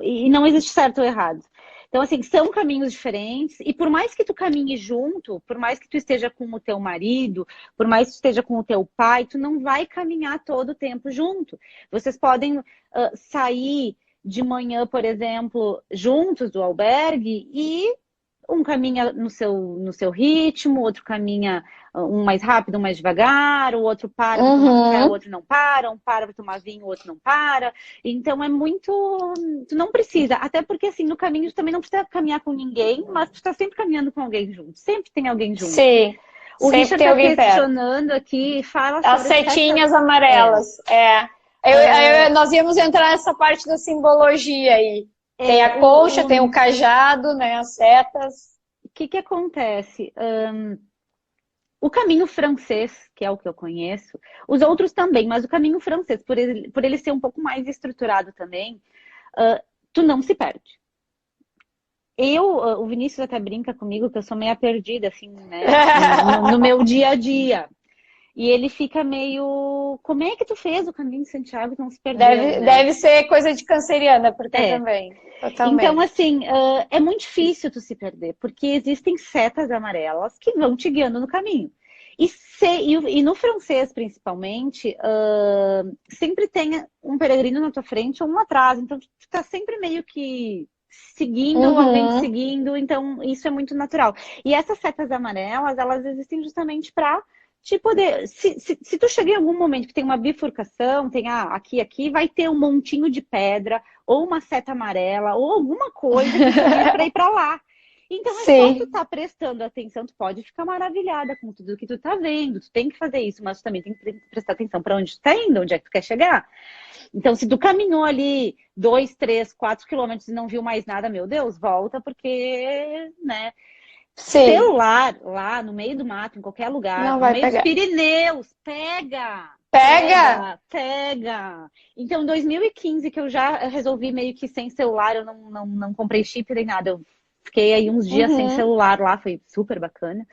e não existe certo ou errado. Então, assim, são caminhos diferentes, e por mais que tu caminhe junto, por mais que tu esteja com o teu marido, por mais que tu esteja com o teu pai, tu não vai caminhar todo o tempo junto. Vocês podem sair de manhã, por exemplo, juntos do albergue e um caminha no seu ritmo, outro caminha um mais rápido, um mais devagar, o outro para para tomar café, o Uhum. outro não para, um para tomar vinho, o outro não para. Então é muito. Tu não precisa, até porque assim, no caminho tu também não precisa caminhar com ninguém, mas tu está sempre caminhando com alguém junto. Sempre tem alguém junto. Sim. O Sempre Richard tem está alguém perto. questionando aqui, fala As sobre as sete. setinhas É, amarelas. Nós íamos entrar nessa parte da simbologia aí. Tem é, a concha, tem o cajado, né? As setas. o que que acontece? O caminho francês, que é o que eu conheço, os outros também, mas o caminho francês, por ele ser um pouco mais estruturado também, tu não se perde. O Vinícius até brinca comigo que eu sou meia perdida, assim, né, no meu dia a dia. E ele fica meio, como é que tu fez o caminho de Santiago e não se perdeu, né? Deve ser coisa de canceriana, porque eu É. também. Então, Totalmente. assim, é muito difícil tu se perder, porque existem setas amarelas que vão te guiando no caminho. E no francês, principalmente, sempre tem um peregrino na tua frente ou um atrás. Então, tu tá sempre meio que seguindo, alguém te Uhum. seguindo. Então, isso é muito natural. E essas setas amarelas, elas existem justamente para te poder. Se tu chegar em algum momento que tem uma bifurcação, tem aqui, vai ter um montinho de pedra, ou uma seta amarela, ou alguma coisa que te diz para ir para lá. Então é só tu Sim. tá prestando atenção, tu pode ficar maravilhada com tudo que tu tá vendo, tu tem que fazer isso, mas tu também tem que prestar atenção para onde tu tá indo, onde é que tu quer chegar. Então, se tu caminhou ali 2, 3, 4 quilômetros e não viu mais nada, meu Deus, volta, porque, né? Sim. Celular lá no meio do mato, em qualquer lugar, Não no vai meio dos pegar. Pirineus, pega! Pega! Pega, pega. Então, em 2015, que eu já resolvi meio que sem celular, eu não comprei chip nem nada. Eu fiquei aí uns dias sem Uhum. celular lá, foi super bacana.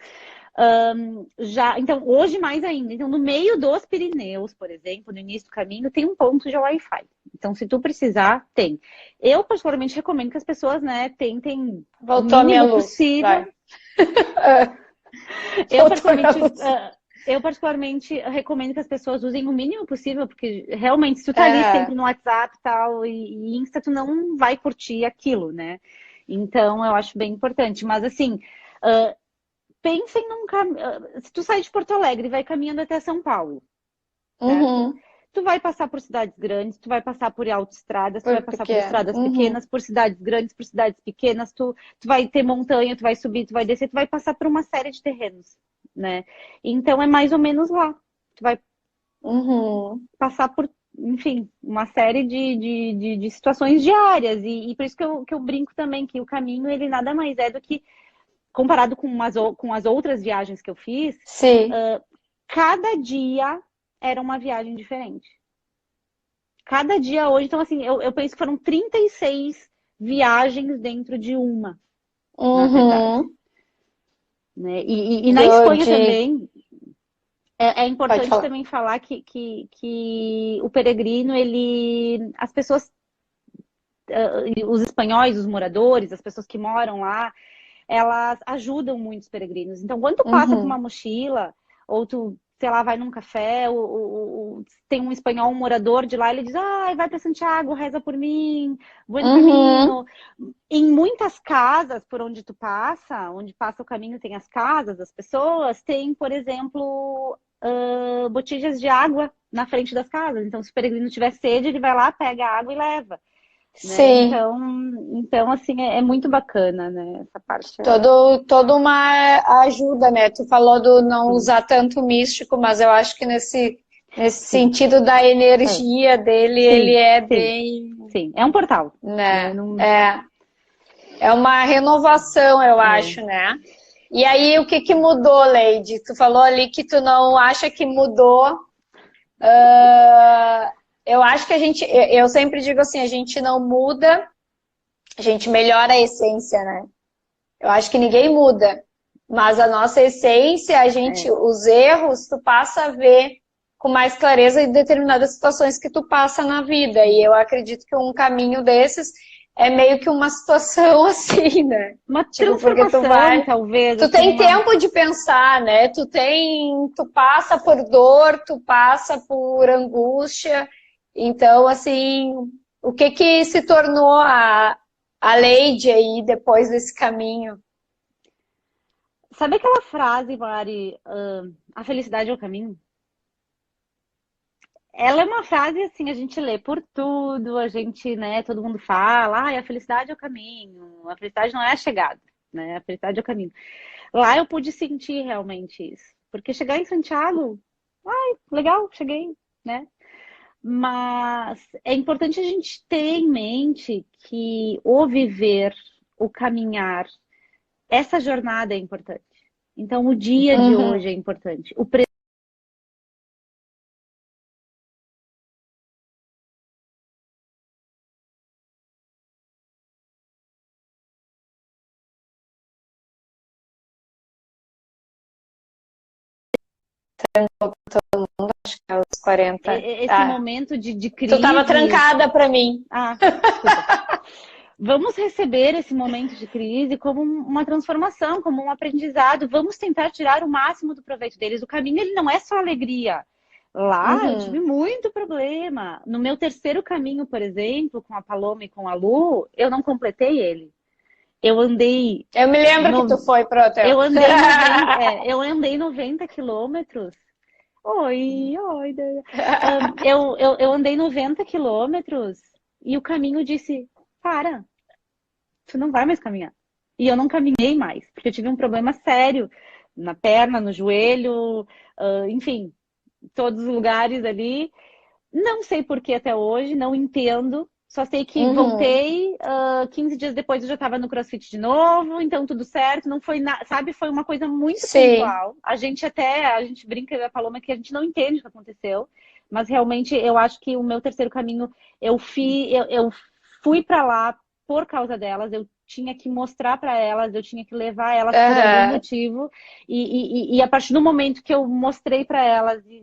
Então, hoje mais ainda. Então, no meio dos Pirineus, por exemplo, no início do caminho, tem um ponto de Wi-Fi. Então, se tu precisar, tem. Eu, particularmente, recomendo que as pessoas, né, tentem o Voltou a minha mínimo luz. possível. Vai. Eu Voltou a minha particularmente, luz. eu particularmente recomendo que as pessoas usem o mínimo possível, porque realmente, se tu tá ali É. sempre no WhatsApp e tal, e Insta, tu não vai curtir aquilo, né? Então, eu acho bem importante. Mas, assim, pensem num caminho. Se tu sai de Porto Alegre e vai caminhando até São Paulo, certo? Uhum. Tu vai passar por cidades grandes, tu vai passar por autoestradas, tu vai Por passar por pequeno. estradas Uhum. pequenas, por cidades grandes, por cidades pequenas, tu vai ter montanha, tu vai subir, tu vai descer, tu vai passar por uma série de terrenos, né? Então é mais ou menos lá. Tu vai Uhum. passar por, enfim, uma série de situações diárias. E por isso que eu brinco também que o caminho, ele nada mais é do que, comparado com as outras viagens que eu fiz, Sim. cada dia era uma viagem diferente. Cada dia hoje, então assim, eu penso que foram 36 viagens dentro de uma, na verdade. Uhum. Né? E na Espanha De... também, é Pode importante falar. também falar que o peregrino, as pessoas, os espanhóis, os moradores, as pessoas que moram lá, elas ajudam muito os peregrinos. Então, quando tu passa com uma Uhum. mochila, ou tu, sei lá, vai num café, tem um espanhol, um morador de lá, ele diz, vai para Santiago, reza por mim, buen caminho. Em muitas casas por onde tu passa, onde passa o caminho, tem as casas, as pessoas, tem, por exemplo, botijas de água na frente das casas. Então, se o peregrino tiver sede, ele vai lá, pega a água e leva. Né? Sim. Então, assim, é muito bacana, né? Essa parte. Toda uma ajuda, né? Tu falou do não usar tanto místico, mas eu acho que nesse sentido da energia dele, ele é bem... Sim, é um portal. Né? É uma renovação, eu acho, né? E aí, o que mudou, Leide? Tu falou ali que tu não acha que mudou. Eu acho que eu sempre digo assim, a gente não muda, a gente melhora a essência, né? Eu acho que ninguém muda, mas a nossa essência, os erros, tu passa a ver com mais clareza em determinadas situações que tu passa na vida. E eu acredito que um caminho desses é meio que uma situação assim, né? Uma transformação, talvez. Tu tem tempo de pensar, né? Tu passa por dor, tu passa por angústia. Então, assim, o que se tornou a Leide aí depois desse caminho? Sabe aquela frase, Mari, a felicidade é o caminho? Ela é uma frase assim, a gente lê por tudo, a gente, né, todo mundo fala, a felicidade é o caminho, a felicidade não é a chegada, né? A felicidade é o caminho. Lá eu pude sentir realmente isso, porque chegar em Santiago, legal, cheguei, né? Mas é importante a gente ter em mente que o viver, o caminhar, essa jornada é importante. Então, o dia de hoje é importante. O Todo mundo, acho que é os 40. Esse momento de crise... Tu tava trancada pra mim. Desculpa. Vamos receber esse momento de crise como uma transformação, como um aprendizado. Vamos tentar tirar o máximo do proveito deles. O caminho, ele não é só alegria. Lá eu tive muito problema. No meu terceiro caminho, por exemplo, com a Paloma e com a Lu, eu não completei ele. Eu andei... Eu me lembro que tu foi pro hotel. Eu andei 90 quilômetros. Eu andei 90 quilômetros e o caminho disse, para, tu não vai mais caminhar. E eu não caminhei mais, porque eu tive um problema sério na perna, no joelho, enfim, todos os lugares ali. Não sei por que até hoje, não entendo. Só sei que voltei, 15 dias depois eu já estava no CrossFit de novo, então tudo certo, não foi nada, sabe? Foi uma coisa muito pontual. A gente brinca, eu e a Paloma, que a gente não entende o que aconteceu, mas realmente eu acho que o meu terceiro caminho, eu fui para lá por causa delas, eu tinha que mostrar para elas, eu tinha que levar elas por algum motivo, e a partir do momento que eu mostrei para elas e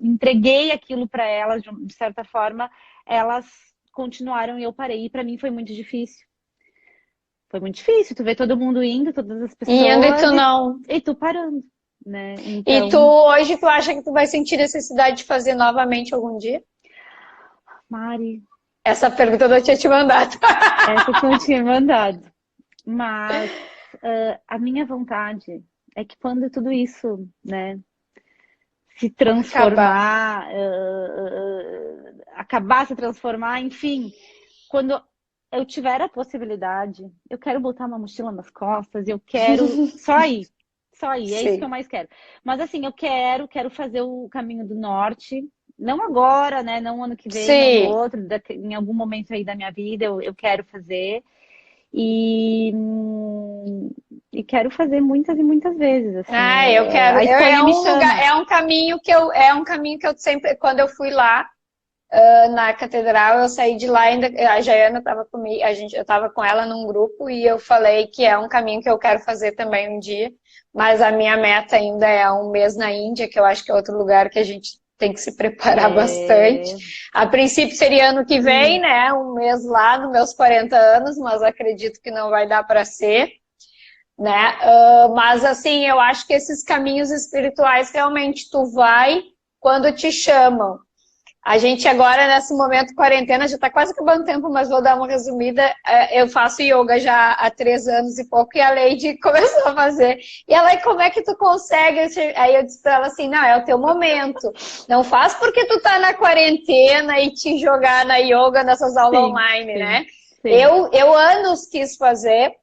entreguei aquilo para elas, de certa forma, elas continuaram e eu parei. E pra mim foi muito difícil. Foi muito difícil. Tu vê todo mundo indo, todas as pessoas. Indo e tu não. E tu parando, né? Então... E hoje tu acha que tu vai sentir necessidade de fazer novamente algum dia? Mari. Essa pergunta eu não tinha te mandado. Essa que eu não tinha mandado. Mas a minha vontade é que quando tudo isso, né, se transformar, acabar se transformar, enfim, quando eu tiver a possibilidade, eu quero botar uma mochila nas costas, eu quero só ir, é isso que eu mais quero. Mas assim, eu quero fazer o caminho do norte, não agora, né, não ano que vem, não no outro, em algum momento aí da minha vida eu quero fazer. E quero fazer muitas e muitas vezes. Assim, eu quero. É um caminho que eu sempre, quando eu fui lá na catedral, eu saí de lá ainda. A Jaiana estava comigo, eu estava com ela num grupo e eu falei que é um caminho que eu quero fazer também um dia. Mas a minha meta ainda é um mês na Índia, que eu acho que é outro lugar que a gente tem que se preparar bastante. A princípio seria ano que vem, né? Um mês lá, nos meus 40 anos, mas acredito que não vai dar para ser, né? Mas assim, eu acho que esses caminhos espirituais realmente tu vai quando te chamam. A gente agora, nesse momento de quarentena, já está quase acabando o tempo, mas vou dar uma resumida. Eu faço yoga já há 3 anos e pouco, e a Lady começou a fazer. E ela, como é que tu consegue? Aí eu disse para ela assim, não, é o teu momento. Não faz porque tu tá na quarentena e te jogar na yoga, nessas aulas online, né? Sim. Eu anos quis fazer.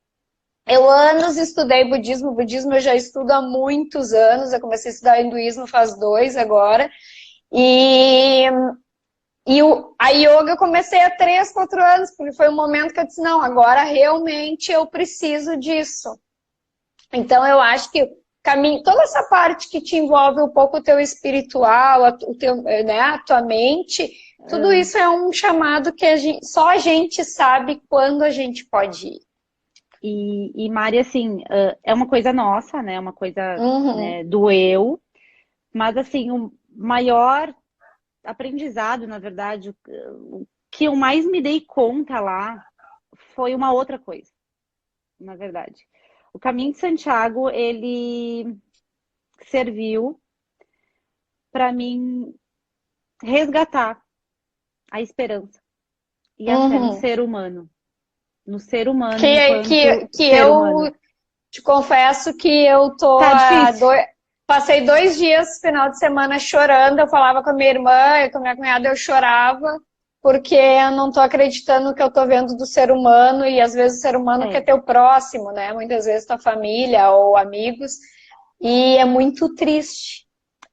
Eu anos estudei budismo. Budismo eu já estudo há muitos anos. Eu comecei a estudar hinduísmo faz 2 agora. E a yoga eu comecei há 3, 4 anos, porque foi um momento que eu disse, não, agora realmente eu preciso disso. Então eu acho que caminho, toda essa parte que te envolve um pouco o teu espiritual, o teu, né, a tua mente, tudo isso é um chamado que só a gente sabe quando a gente pode ir. E Mari, assim, é uma coisa nossa, né? Uma coisa né, do eu, mas assim, o maior aprendizado, na verdade, o que eu mais me dei conta lá foi uma outra coisa, na verdade. O Caminho de Santiago, ele serviu para mim resgatar a esperança e a fé no ser humano. No ser humano. Que eu humano. Te confesso que eu tô passei 2 dias, final de semana, chorando. Eu falava com a minha irmã e com a minha cunhada, eu chorava, porque eu não tô acreditando no que eu tô vendo do ser humano, e às vezes o ser humano quer ter o próximo, né? Muitas vezes tua família ou amigos, e é muito triste.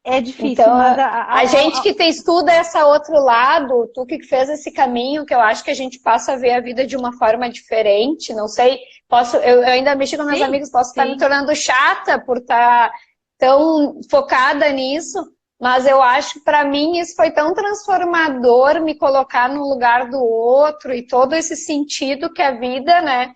É difícil, então, mas a gente que estuda esse outro lado, tu que fez esse caminho, que eu acho que a gente passa a ver a vida de uma forma diferente, não sei, eu ainda mexo com meus amigos, posso estar me tornando chata por estar tão focada nisso, mas eu acho que para mim isso foi tão transformador, me colocar no lugar do outro e todo esse sentido que a vida, né,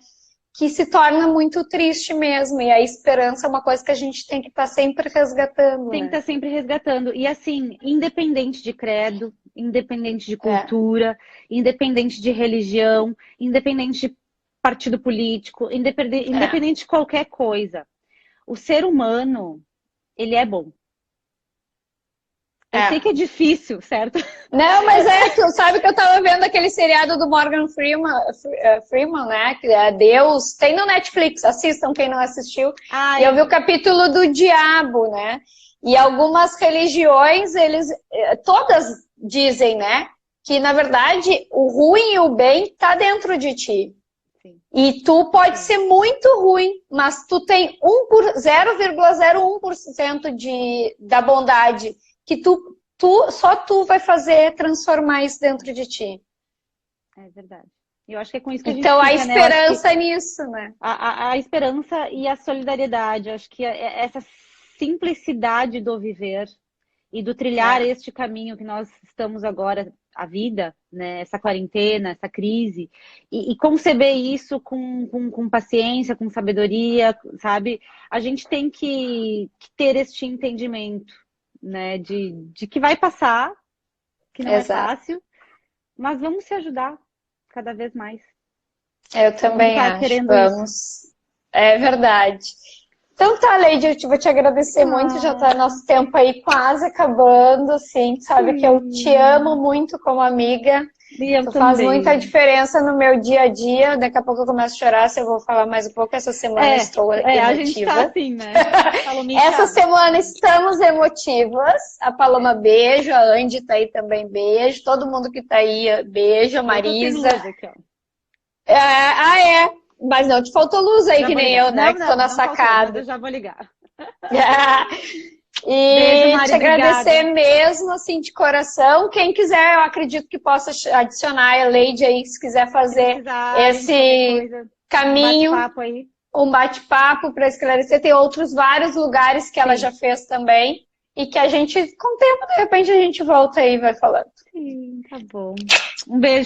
que se torna muito triste mesmo, e a esperança é uma coisa que a gente tem que estar sempre resgatando. Tem que estar sempre resgatando, e assim, independente de credo, independente de cultura, independente de religião, independente de partido político, independente de qualquer coisa, o ser humano, ele é bom. Eu sei que é difícil, certo? Não, mas tu sabe que eu tava vendo aquele seriado do Morgan Freeman, né? Que é Deus. Tem no Netflix, assistam quem não assistiu. E eu vi o capítulo do diabo, né? E algumas religiões, todas dizem, né? Que na verdade o ruim e o bem tá dentro de ti. E tu pode ser muito ruim, mas tu tem 0,01% da bondade que só tu vai fazer transformar isso dentro de ti. É verdade. Eu acho que é com isso que a gente Então, a esperança nisso, né? A esperança e a solidariedade. Acho que essa simplicidade do viver e do trilhar este caminho que nós estamos agora, a vida, né? Essa quarentena, essa crise, e conceber isso com paciência, com sabedoria, sabe? A gente tem que ter este entendimento, né? De que vai passar, que não é fácil, mas vamos se ajudar cada vez mais. Eu também acho. Vamos. É verdade. Então tá, Lady, eu vou te agradecer muito, já tá nosso tempo aí quase acabando, assim, sabe que eu te amo muito como amiga, tu faz muita diferença no meu dia a dia, daqui a pouco eu começo a chorar, se eu vou falar mais um pouco, essa semana estou emotiva. A gente tá assim, né? Essa semana estamos emotivas, a Paloma beijo, a Andy tá aí também beijo, todo mundo que tá aí beijo, a Marisa. Aqui, ó. Mas não te faltou luz aí, já que nem eu, né? Que tô na sacada. Eu já vou ligar. E beijo, Mari, te agradecer mesmo, assim, de coração. Quem quiser, eu acredito que possa adicionar a Lady aí, se quiser fazer esse caminho, um bate-papo para esclarecer. Tem outros vários lugares que ela já fez também. E que a gente, com o tempo, de repente, a gente volta aí e vai falando. Sim, tá bom. Um beijo.